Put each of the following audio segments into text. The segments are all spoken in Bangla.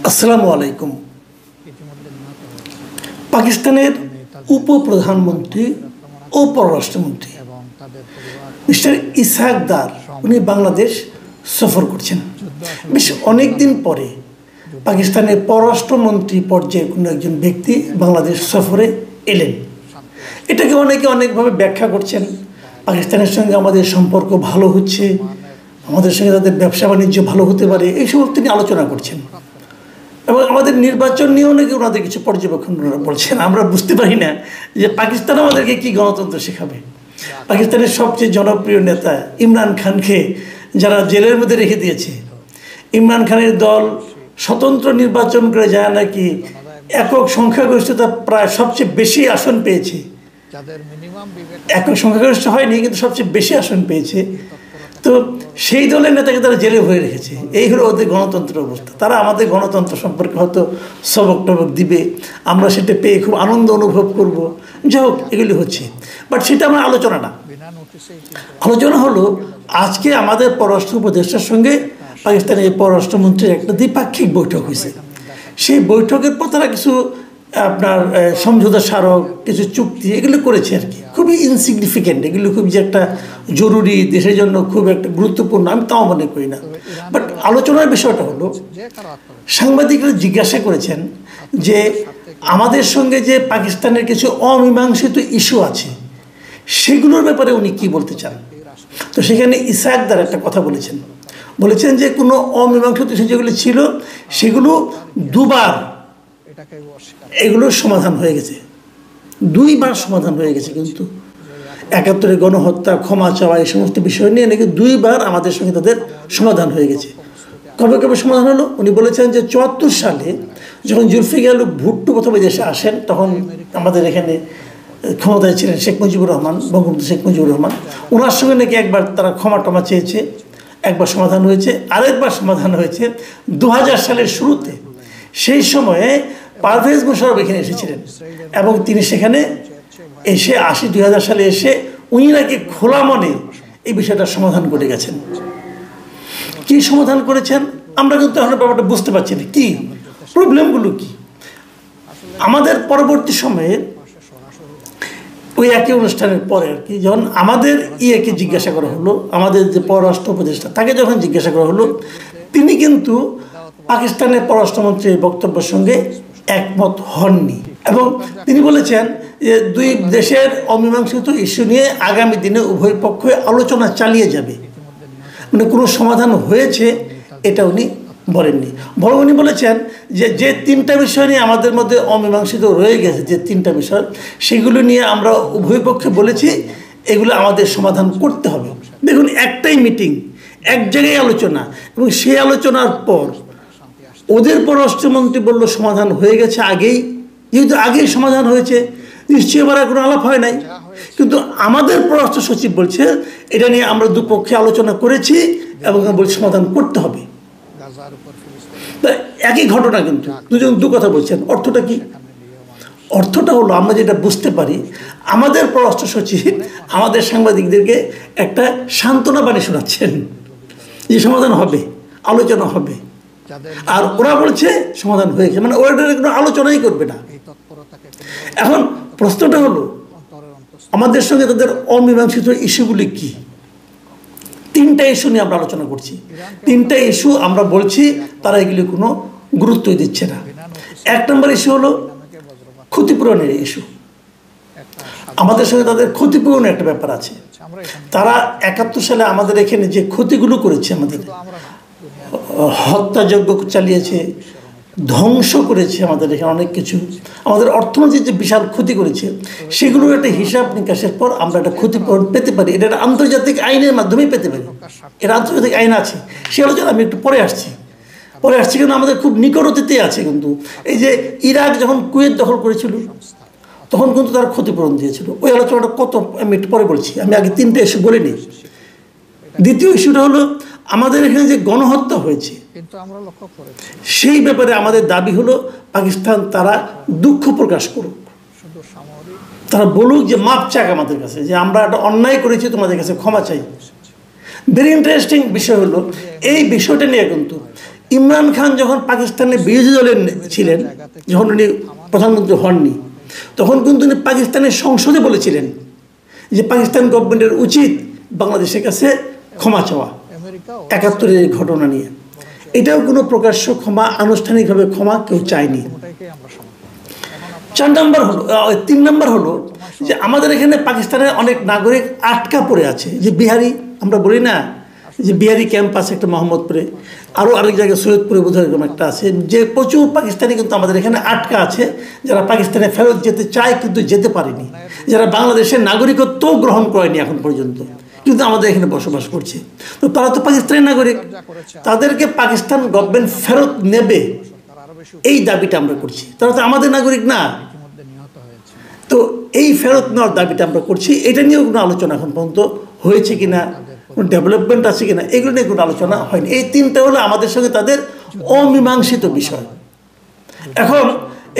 আসসালামু আলাইকুম। পাকিস্তানের উপপ্রধানমন্ত্রী ও পররাষ্ট্রমন্ত্রী মিস্টার ইসহাক দার উনি বাংলাদেশ সফর করছেন। বেশ অনেক দিন পরে পাকিস্তানের পররাষ্ট্রমন্ত্রী পর্যায়ে কোনো একজন ব্যক্তি বাংলাদেশ সফরে এলেন। এটাকে অনেকে অনেকভাবে ব্যাখ্যা করছেন। পাকিস্তানের সঙ্গে আমাদের সম্পর্ক ভালো হচ্ছে, আমাদের সঙ্গে তাদের ব্যবসা বাণিজ্য ভালো হতে পারে, এইসব তিনি আলোচনা করছেন। এবং আমাদের নির্বাচন নিয়েও নাকি ওনাদের কিছু পর্যবেক্ষণ বলছেন। আমরা বুঝতে পারি না যে পাকিস্তান আমাদেরকে কি গণতন্ত্র শেখাবে। পাকিস্তানের সবচেয়ে জনপ্রিয় নেতা ইমরান খানকে যারা জেলের মধ্যে রেখে দিয়েছে, ইমরান খানের দল স্বতন্ত্র নির্বাচন করে যায় নাকি একক সংখ্যাগরিষ্ঠতা প্রায় সবচেয়ে বেশি আসন পেয়েছে। একক সংখ্যাগরিষ্ঠ হয়নি, কিন্তু সবচেয়ে বেশি আসন পেয়েছে। তো সেই দলের নেতাকে তারা জেলে ভরে রেখেছে। এই হলো ওদের গণতন্ত্রের অবস্থা। তারা আমাদের গণতন্ত্র সম্পর্কে হয়তো সবক টবক দিবে, আমরা সেটা পেয়ে খুব আনন্দ অনুভব করব। যাই হোক, এগুলি হচ্ছে, বাট সেটা আমার আলোচনা না। আলোচনা হলো আজকে আমাদের পররাষ্ট্র উপদেষ্টার সঙ্গে পাকিস্তানের পররাষ্ট্রমন্ত্রীর একটা দ্বিপাক্ষিক বৈঠক হয়েছে। সেই বৈঠকের পর তারা কিছু আপনার সমঝোতা স্মারক, কিছু চুক্তি এগুলো করেছে আর কি, খুবই ইনসিগনিফিকেন্ট। এগুলো খুব যে একটা জরুরি, দেশের জন্য খুব একটা গুরুত্বপূর্ণ আমি তাও মনে করি না। বাট আলোচনার বিষয়টা হলো, সাংবাদিকরা জিজ্ঞাসা করেছেন যে আমাদের সঙ্গে যে পাকিস্তানের কিছু অমীমাংসিত ইস্যু আছে সেগুলোর ব্যাপারে উনি কি বলতে চান। তো সেখানে ইসহাক দার একটা কথা বলেছেন যে কোনো অমীমাংসিত ইস্যু যেগুলো ছিল সেগুলো দুবার এগুলোর সমাধান হয়ে গেছে, দুইবার সমাধান হয়ে গেছে। কিন্তু ৭১ গণহত্যা, ক্ষমা চাওয়া, এই সমস্ত বিষয় নিয়ে নাকি দুইবার আমাদের সঙ্গে তাদের সমাধান হয়ে গেছে। কবে কবে সমাধান হলো উনি বলেছেন যে ৭৪ সালে যখন জুলফিকার আলী ভুট্টো প্রথমে দেশে আসেন, তখন আমাদের এখানে ক্ষমতায় ছিলেন শেখ মুজিবুর রহমান, বঙ্গবন্ধু শেখ মুজিবুর রহমান। ওনার সঙ্গে নাকি একবার তারা ক্ষমা টমা চেয়েছে, একবার সমাধান হয়েছে। আরেকবার সমাধান হয়েছে ২০০০ সালের শুরুতে। সেই সময়ে পারভেজ মোশাররফ এখানে এসেছিলেন এবং তিনি সেখানে এসে ২০০০ সালে এসে উনি নাকি খোলা মনে এই বিষয়টা সমাধান করে গেছেন। কি সমাধান করেছেন আমরা কিন্তু এখন ব্যাপারটা বুঝতে পারছি না, কি প্রবলেমগুলো কি। আমাদের পরবর্তী সময়ে ওই একই অনুষ্ঠানের পরে আর কি, যখন আমাদের ইয়েকে জিজ্ঞাসা করা হলো, আমাদের যে পররাষ্ট্র উপদেষ্টা তাকে যখন জিজ্ঞাসা করা হলো, তিনি কিন্তু পাকিস্তানের পররাষ্ট্রমন্ত্রীর বক্তব্যের সঙ্গে একমত হননি। এবং তিনি বলেছেন যে দুই দেশের অমীমাংসিত ইস্যু নিয়ে আগামী দিনে উভয় পক্ষ আলোচনা চালিয়ে যাবে। মানে কোনো সমাধান হয়েছে এটা উনি বলেননি, বরং উনি বলেছেন যে তিনটা বিষয় নিয়ে আমাদের মধ্যে অমীমাংসিত রয়ে গেছে, যে তিনটা বিষয়, সেগুলো নিয়ে আমরা উভয় পক্ষে বলেছি এগুলো আমাদের সমাধান করতে হবে। দেখুন, একটাই মিটিং, এক জায়গায় আলোচনা, এবং সেই আলোচনার পর ওদের পররাষ্ট্রমন্ত্রী বলল সমাধান হয়ে গেছে আগেই। যেহেতু আগেই সমাধান হয়েছে, নিশ্চয়ই এবার কোনো আলাপ হয় নাই। কিন্তু আমাদের পররাষ্ট্র সচিব বলছে এটা নিয়ে আমরা দুপক্ষে আলোচনা করেছি এবং বলছি সমাধান করতে হবে। একই ঘটনা, কিন্তু দুজন দু কথা বলছেন। অর্থটা কি? অর্থটা হলো, আমরা যেটা বুঝতে পারি, আমাদের পররাষ্ট্র সচিব আমাদের সাংবাদিকদেরকে একটা সান্ত্বনা বাণী শোনাচ্ছেন যে সমাধান হবে, আলোচনা হবে, আর ওরা বলছে সমাধান হয়ে গেছে। মানে ওরা কোনো আলোচনাই করবে না। এখন প্রশ্নটা হলো, আমাদের সঙ্গে তাদের অমীমাংসিত ইস্যুগুলি কি? তিনটা ইস্যু নিয়ে আমরা আলোচনা করছি। তিনটা ইস্যু আমরা বলছি তারা এগুলি কোনো গুরুত্বই দিচ্ছে না। ১ নম্বর ইস্যু হলো ক্ষতিপূরণের ইস্যু। আমাদের সঙ্গে তাদের ক্ষতিপূরণের একটা ব্যাপার আছে। তারা ৭১ সালে আমাদের এখানে যে ক্ষতিগুলো করেছে, আমাদের হত্যাযজ্ঞ চালিয়েছে, ধ্বংস করেছে আমাদের এখানে অনেক কিছু, আমাদের অর্থনীতির যে বিশাল ক্ষতি করেছে, সেগুলোর একটা হিসাব নিকাশের পর আমরা একটা ক্ষতিপূরণ পেতে পারি। এটা একটা আন্তর্জাতিক আইনের মাধ্যমেই পেতে পারি। এটা আন্তর্জাতিক আইন আছে, সে আলোচনা আমি একটু পরে আসছি। কিন্তু আমাদের খুব নিকট অতীতে আছে। কিন্তু এই যে ইরাক যখন কুয়েত দখল করেছিল, তখন কিন্তু তারা ক্ষতিপূরণ দিয়েছিল। ওই আলোচনাটা কত আমি একটু পরে বলছি, আমি আগে তিনটে ইস্যু বলে নিই। দ্বিতীয় ইস্যুটা হলো, আমাদের এখানে যে গণহত্যা হয়েছে সেই ব্যাপারে আমাদের দাবি হলো পাকিস্তান তারা দুঃখ প্রকাশ করুক, তারা বলুক যে মাপ চাক আমাদের কাছে, যে আমরা একটা অন্যায় করেছি, তোমাদের কাছে ক্ষমা চাই। ভেরি ইন্টারেস্টিং বিষয় হলো, এই বিষয়টা নিয়ে কিন্তু ইমরান খান যখন পাকিস্তানের বিরোধী দলের ছিলেন, যখন উনি প্রধানমন্ত্রী হননি, তখন কিন্তু উনি পাকিস্তানের সংসদে বলেছিলেন যে পাকিস্তান গভর্নমেন্টের উচিত বাংলাদেশের কাছে ক্ষমা চাওয়া ৭১-এর ঘটনা নিয়ে। এটাও কোনো প্রকাশ্য ক্ষমা, আনুষ্ঠানিকভাবে ক্ষমা কেউ চায়নি। ৪ নম্বর হলো, ৩ নম্বর হলো যে আমাদের এখানে পাকিস্তানের অনেক নাগরিক আটকা পড়ে আছে, যে বিহারি, আমরা বলি না যে বিহারি ক্যাম্প আছে একটা মোহাম্মদপুরে, আরও আরেক জায়গায় সৈয়দপুরে বোধহয় এরকম একটা আছে, যে প্রচুর পাকিস্তানি কিন্তু আমাদের এখানে আটকা আছে, যারা পাকিস্তানে ফেরত যেতে চায় কিন্তু যেতে পারেনি, যারা বাংলাদেশের নাগরিকত্বও গ্রহণ করেনি এখন পর্যন্ত, কিন্তু আমাদের এখানে বসবাস করছে। তো তারা তো পাকিস্তানি নাগরিক, তাদেরকে পাকিস্তান গভর্নমেন্ট ফেরত নেবে, এই দাবিটা আমরা করছি। তারা তো আমাদের নাগরিক না, তো এই ফেরত নেওয়ার দাবিটা আমরা করছি। এটা নিয়েও কোনো আলোচনা এখন পর্যন্ত হয়েছে কিনা, কোনো ডেভেলপমেন্ট আছে কিনা, এগুলো নিয়ে কোনো আলোচনা হয়নি। এই তিনটা হলো আমাদের সঙ্গে তাদের অমীমাংসিত বিষয়। এখন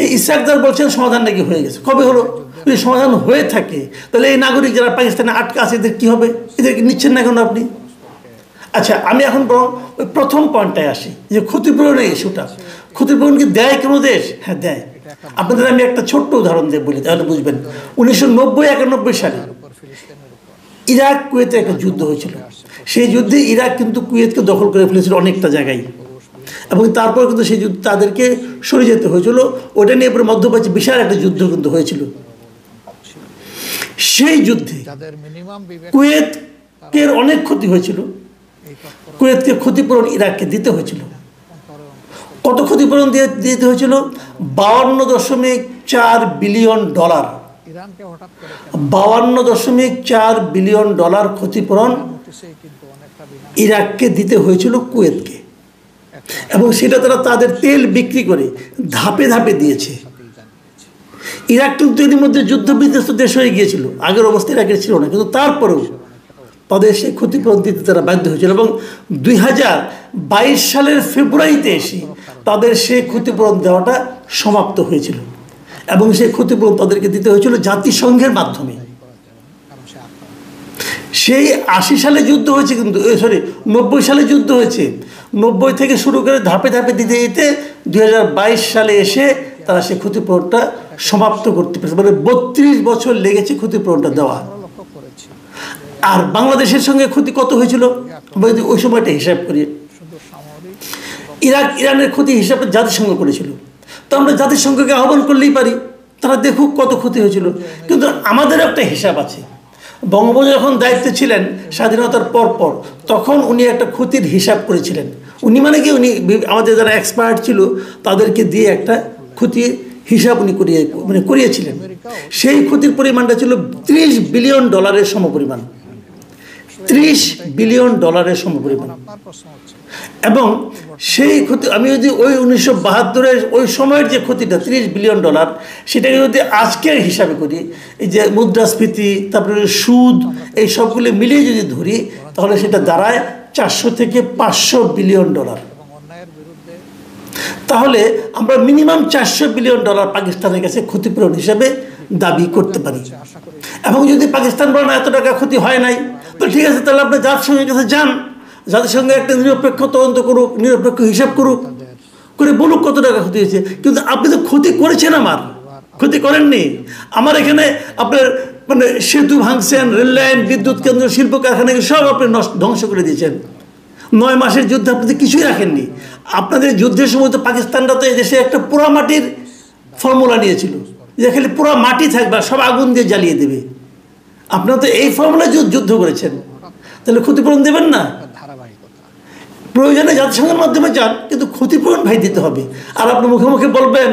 এই ইসহাকদার বলছেন সমাধান নাকি হয়ে গেছে। কবে হলো? যদি সমাধান হয়ে থাকে তাহলে এই নাগরিক যারা পাকিস্তানে আটকা আছে এদের কী হবে? এদেরকে নিচ্ছেন না কেন আপনি? আচ্ছা, আমি এখন বরং ওই প্রথম পয়েন্টটায় আসি, যে ক্ষতিপূরণের ইস্যুটা। ক্ষতিপূরণ কি দেয় কোনো দেশ? হ্যাঁ, দেয়। আপনাদের আমি একটা ছোট্ট উদাহরণ দিয়ে বলি, তাহলে বুঝবেন। 1990-91 সালে ইরাক কুয়েতে একটা যুদ্ধ হয়েছিল। সেই যুদ্ধে ইরাক কিন্তু কুয়েতকে দখল করে ফেলেছিল অনেকটা জায়গায়, এবং তারপর কিন্তু সেই যুদ্ধ তাদেরকে সরে যেতে হয়েছিল। ওটা নিয়ে পরে মধ্যপ্রাচ্যে বিশাল একটা যুদ্ধ কিন্তু হয়েছিল। সেই যুদ্ধে কুয়েতের অনেক ক্ষতি হয়েছিল, কুয়েতকে ক্ষতিপূরণ ইরাককে দিতে হয়েছিল। কত ক্ষতিপূরণ দিতে হয়েছিল? $52.4 বিলিয়ন। $52.4 বিলিয়ন ক্ষতিপূরণ ইরাককে দিতে হয়েছিল কুয়েতকে, এবং সেটা তারা তাদের তেল বিক্রি করে ধাপে ধাপে দিয়েছে। ইরাক কিন্তু এর মধ্যে যুদ্ধ বিধ্বস্ত দেশ হয়ে গিয়েছিল, আগের অবস্থা ইরাকের ছিল না, কিন্তু তারপরেও তাদের সেই ক্ষতিপূরণ দিতে তারা বাধ্য হয়েছিল, এবং 2022 সালের ফেব্রুয়ারিতে এসে তাদের সেই ক্ষতিপূরণ দেওয়াটা সমাপ্ত হয়েছিল, এবং সেই ক্ষতিপূরণ তাদেরকে দিতে হয়েছিল জাতিসংঘের মাধ্যমে। সেই 80 সালে যুদ্ধ হয়েছে, কিন্তু 90 সালে যুদ্ধ হয়েছে। 90 থেকে শুরু করে ধাপে ধাপে দিতে দিতে 2022 সালে এসে তারা সেই ক্ষতিপূরণটা সমাপ্ত করতে পেরেছে। মানে 32 বছর লেগেছে ক্ষতিপূরণটা দেওয়া। আর বাংলাদেশের সঙ্গে ক্ষতি কত হয়েছিল আমরা যদি ওই সময়টা হিসাব করি, ইরানের ক্ষতি হিসাবে জাতিসংঘ করেছিল, তো আমরা জাতিসংঘকে আহ্বান করলেই পারি, তারা দেখুক কত ক্ষতি হয়েছিল। কিন্তু আমাদের একটা হিসাব আছে। বঙ্গবন্ধু যখন দায়িত্বে ছিলেন স্বাধীনতার পর, তখন উনি একটা ক্ষতির হিসাব করেছিলেন। উনি মানে কি, উনি আমাদের যারা এক্সপার্ট ছিল তাদেরকে দিয়ে একটা ক্ষতির হিসাব উনি করিয়েছিলেন। সেই ক্ষতির পরিমাণটা ছিল $30 বিলিয়ন সমপরিমাণ। $30 বিলিয়ন সমপরিমাণ। এবং সেই ক্ষতি আমি যদি ওই 1972-এর ওই সময়ের যে ক্ষতিটা $30 বিলিয়ন, সেটাকে যদি আজকের হিসাবে করি, এই যে মুদ্রাস্ফীতি, তারপরে সুদ, এই সবগুলো মিলিয়ে যদি ধরি, তাহলে সেটা দাঁড়ায় $400 থেকে $500 বিলিয়ন। তাহলে আমরা মিনিমাম $400 বিলিয়ন পাকিস্তানের কাছে ক্ষতিপূরণ হিসেবে দাবি করতে পারি। এবং যদি পাকিস্তান বলে না এত টাকা ক্ষতি হয় নাই, তো ঠিক আছে, তাহলে আপনি জাতিসংঘের কাছে যান, জাতিসংঘে একটা নিরপেক্ষ তদন্ত করুক, নিরপেক্ষ হিসাব করুক, করে বলুক কত টাকা ক্ষতি হয়েছে। কিন্তু আপনি তো ক্ষতি করেছেন, আমার ক্ষতি করেননি। আমার এখানে আপনার মানে সেতু ভাঙছেন, রেল লাইন, বিদ্যুৎ কেন্দ্র, শিল্প কারখানাকে সব আপনি ধ্বংস করে দিয়েছেন। 9 মাসের যুদ্ধে আপনি তো কিছুই রাখেননি। আপনাদের যুদ্ধের সময় তো পাকিস্তানরা তো এই দেশে একটা পোড়া মাটির ফর্মুলা নিয়েছিল, যে খালি পোড়া মাটি থাকবে, সব আগুন দিয়ে জ্বালিয়ে দেবে। আপনারা তো এই ফর্মুলা যুদ্ধ করেছেন, তাহলে ক্ষতিপূরণ দেবেন না? প্রয়োজনে জাতিসংঘের মাধ্যমে যান, কিন্তু ক্ষতিপূরণ ভাই দিতে হবে। আর আপনি মুখে মুখে বলবেন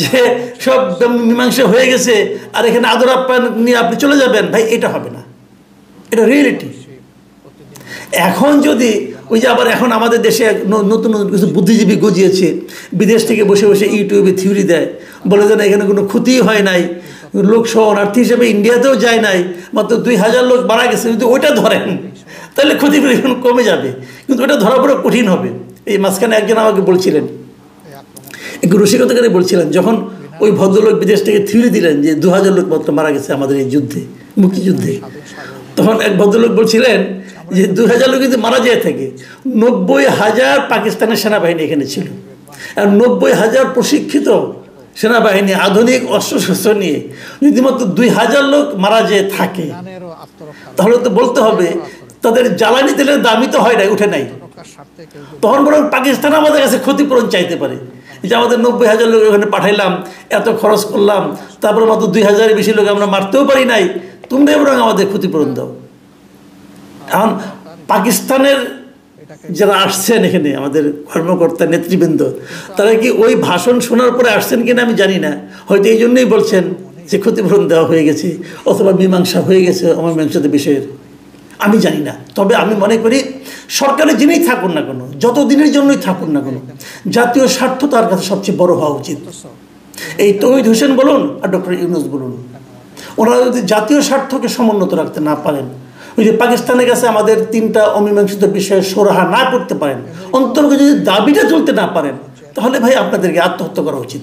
যে সব মীমাংসা হয়ে গেছে আর এখানে আদর আপ্যায়ন নিয়ে আপনি চলে যাবেন, ভাই এটা হবে না, এটা রিয়েলিটি। এখন যদি ওই যে আবার এখন আমাদের দেশে নতুন নতুন কিছু বুদ্ধিজীবী গজিয়েছে, বিদেশ থেকে বসে বসে ইউটিউবে থিওরি দেয়, বলে যে না এখানে কোনো ক্ষতিই হয় নাই, লোক শরণার্থী হিসেবে ইন্ডিয়াতেও যায় নাই, মাত্র 2000 লোক মারা গেছে। যদি ওইটা ধরেন তাহলে ক্ষতিপূরণ কমে যাবে, কিন্তু ওটা ধরা বড় কঠিন হবে। এই মাঝখানে একজন আমাকে বলছিলেন, একটু রসিকতা করে বলছিলেন, যখন ওই ভদ্রলোক বিদেশ থেকে থিওরি দিলেন যে 2000 লোক মাত্র মারা গেছে আমাদের এই যুদ্ধে, মুক্তিযুদ্ধে, তখন এক ভদ্রলোক বলছিলেন যে 2000 লোক যদি মারা যায় থাকে, 90,000 পাকিস্তানের সেনাবাহিনী এখানে ছিল, আর 90,000 প্রশিক্ষিত সেনাবাহিনী আধুনিক অস্ত্রশস্ত্র নিয়ে যদি মাত্র 2000 লোক মারা যেয়ে থাকে, তাহলে তো বলতে হবে তাদের জ্বালানি তেলের দামই তো হয় নাই, উঠে নাই। তখন বরং পাকিস্তান আমাদের কাছে ক্ষতিপূরণ চাইতে পারে, যে আমাদের 90,000 লোক ওখানে পাঠাইলাম, এত খরচ করলাম, তারপরে মাত্র 2000-এর বেশি লোক আমরা মারতেও পারি নাই, তোমরাই বরং আমাদের ক্ষতিপূরণ দাও। এখন পাকিস্তানের যারা আসছেন এখানে আমাদের কর্মকর্তা নেতৃবৃন্দ, তারা কি ওই ভাষণ শোনার পরে আসছেন কিনা আমি জানি না, হয়তো এই জন্যই বলছেন যে ক্ষতিপূরণ দেওয়া হয়ে গেছে অথবা মীমাংসা হয়ে গেছে অমীমাংসিত বিষয়ের, আমি জানি না। তবে আমি মনে করি সরকারে যিনিই থাকুন না কেন, যত দিনের জন্যই থাকুন না কেন, জাতীয় স্বার্থ তার কাছে সবচেয়ে বড় হওয়া উচিত। এই তৌহিদ হোসেন বলুন আর ডক্টর ইউনূস বলুন, ওনারা যদি জাতীয় স্বার্থকে সমুন্নত রাখতে না পারেন, ওই যে পাকিস্তানের কাছে আমাদের 3টা অমীমাংসিত বিষয়ে সুরাহা না করতে পারেন, অন্তর্গত যদি দাবিটা চলতে না পারেন, তাহলে ভাই আপনাদেরকে আত্মহত্যা করা উচিত।